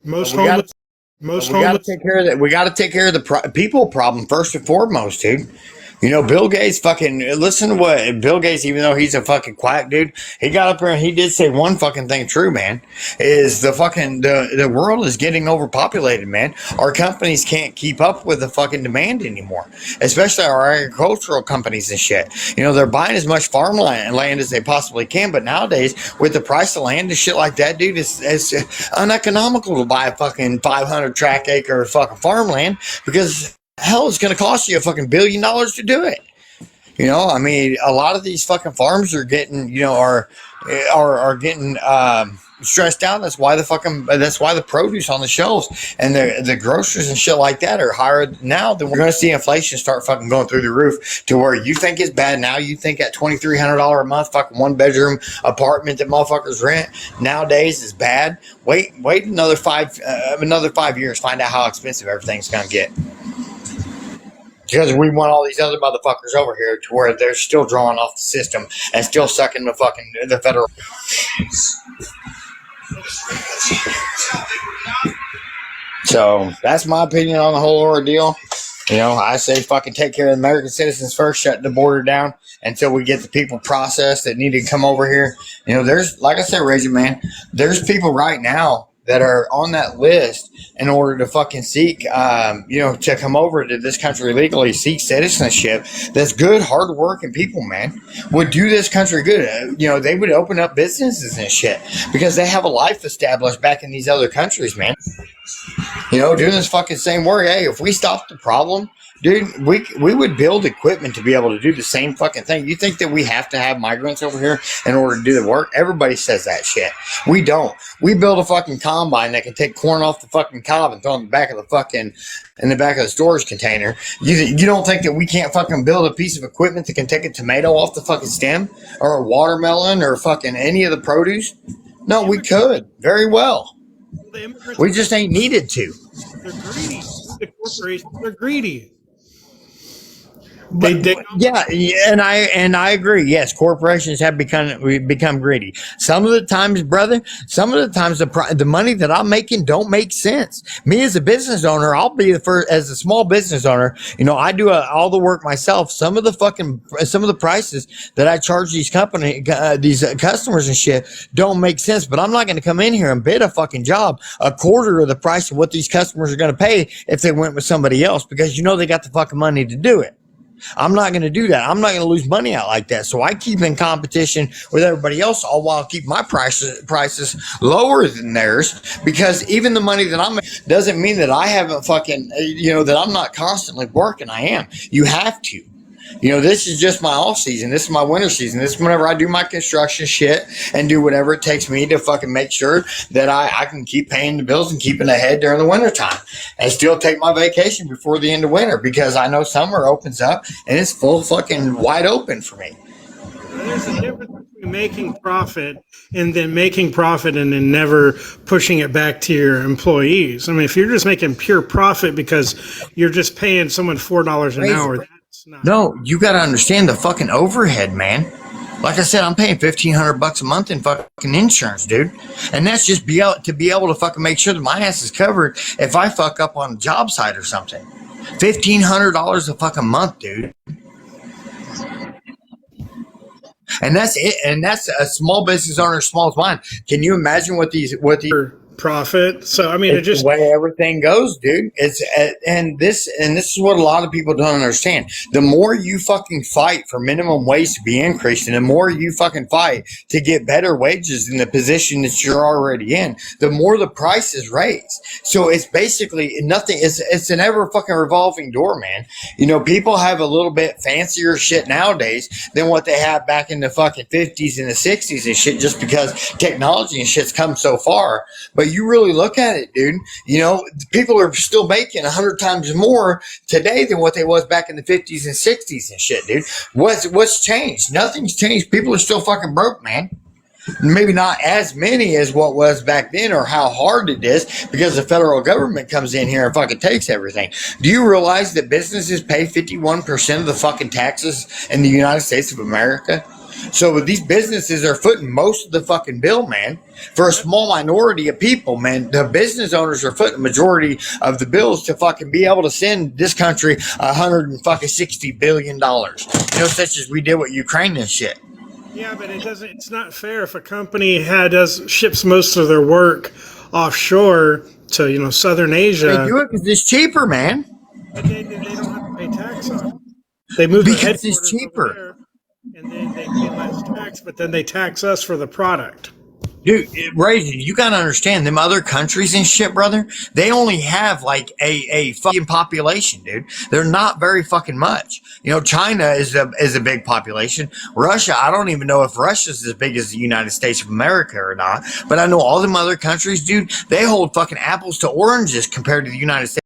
Most we got homeless, most we got to homeless. take care of that. We got to take care of the people problem first and foremost, dude. You know, Bill Gates fucking listen to what Bill Gates, even though he's a fucking quack dude, he got up there and he did say one fucking thing true, man. Is the world is getting overpopulated, man. Our companies can't keep up with the fucking demand anymore, especially our agricultural companies and shit. You know, they're buying as much farmland as they possibly can, but nowadays with the price of land and shit like that, dude, it's uneconomical to buy a fucking 500 track acre of fucking farmland because hell, it's going to cost you a fucking $1 billion to do it. You know, I mean, a lot of these fucking farms are getting, you know, are getting stressed out. That's why the produce on the shelves and the groceries and shit like that are higher now. Than we're going to see inflation start fucking going through the roof to where you think it's bad now. You think at $2,300 a month fucking 1 bedroom apartment that motherfuckers rent nowadays is bad. Wait another 5 years, find out how expensive everything's going to get. Because we want all these other motherfuckers over here to where they're still drawing off the system and still sucking the federal. So that's my opinion on the whole ordeal. You know, I say fucking take care of the American citizens first, shut the border down until we get the people processed that need to come over here. You know, there's, like I said, Reggie, man, there's people right now that are on that list in order to fucking seek, to come over to this country legally, seek citizenship. That's good, hard-working people, man, would do this country good. You know, they would open up businesses and shit because they have a life established back in these other countries, man. You know, doing this fucking same work. Hey, if we stop the problem, dude, we would build equipment to be able to do the same fucking thing. You think that we have to have migrants over here in order to do the work? Everybody says that shit. We don't. We build a fucking combine that can take corn off the fucking cob and throw it in the back of the storage container. You don't think that we can't fucking build a piece of equipment that can take a tomato off the fucking stem or a watermelon or fucking any of the produce? No, we could very well. We just ain't needed to. They're greedy. The corporations are greedy. But yeah, and I agree. Yes, corporations have become greedy. Some of the times, brother, the money that I'm making don't make sense. Me as a business owner, I'll be the first as a small business owner. You know, I do all the work myself. Some of the prices that I charge these customers and shit don't make sense. But I'm not going to come in here and bid a fucking job a quarter of the price of what these customers are going to pay if they went with somebody else because you know they got the fucking money to do it. I'm not going to do that. I'm not going to lose money out like that. So I keep in competition with everybody else, all while keep my prices lower than theirs. Because even the money that I'm making doesn't mean that I haven't that I'm not constantly working. I am. You have to. You know, this is just my off season. This is my winter season. This is whenever I do my construction shit and do whatever it takes me to fucking make sure that I can keep paying the bills and keeping ahead during the winter time and still take my vacation before the end of winter because I know summer opens up and it's full fucking wide open for me. There's a difference between making profit and then never pushing it back to your employees. I mean, if you're just making pure profit because you're just paying someone $4 an hour, that's not. No, you got to understand the fucking overhead, man. Like I said, I'm paying $1,500 a month in fucking insurance, dude, and that's just to be able to fucking make sure that my ass is covered if I fuck up on a job site or something. $1,500 a fucking month, dude. And that's it. And that's a small business owner as small as mine. Can you imagine what these profit? So I mean, it's just the way everything goes, dude. It's and this is what a lot of people don't understand. The more you fucking fight for minimum wage to be increased, and the more you fucking fight to get better wages in the position that you're already in, the more the price is raised. So it's basically nothing. It's an ever fucking revolving door, man. You know, people have a little bit fancier shit nowadays than what they had back in the fucking 50s and the 60s and shit, just because technology and shit's come so far. But you really look at it, dude, you know, people are still making 100 times more today than what they was back in the 50s and 60s and shit, dude. What's changed? Nothing's changed. People are still fucking broke, man. Maybe not as many as what was back then or how hard it is because the federal government comes in here and fucking takes everything. Do you realize that businesses pay 51% of the fucking taxes in the United States of America? So these businesses are footing most of the fucking bill, man. For a small minority of people, man, the business owners are footing the majority of the bills to fucking be able to send this country $160 billion. Such as we did with Ukraine and shit. Yeah, but it doesn't. It's not fair if a company does ships most of their work offshore to Southern They Asia, do it because it's cheaper, man. but they don't have to pay tax on it. They move their Because it's headquarters over cheaper. there, and then they pay less tax. But then they tax us for the product. Dude, Ray, you gotta understand them other countries and shit, brother. They only have like a fucking population, dude. They're not very fucking much. China is a big population. Russia, I don't even know if Russia's as big as the United States of America or not. But I know all them other countries, dude. They hold fucking apples to oranges compared to the United States.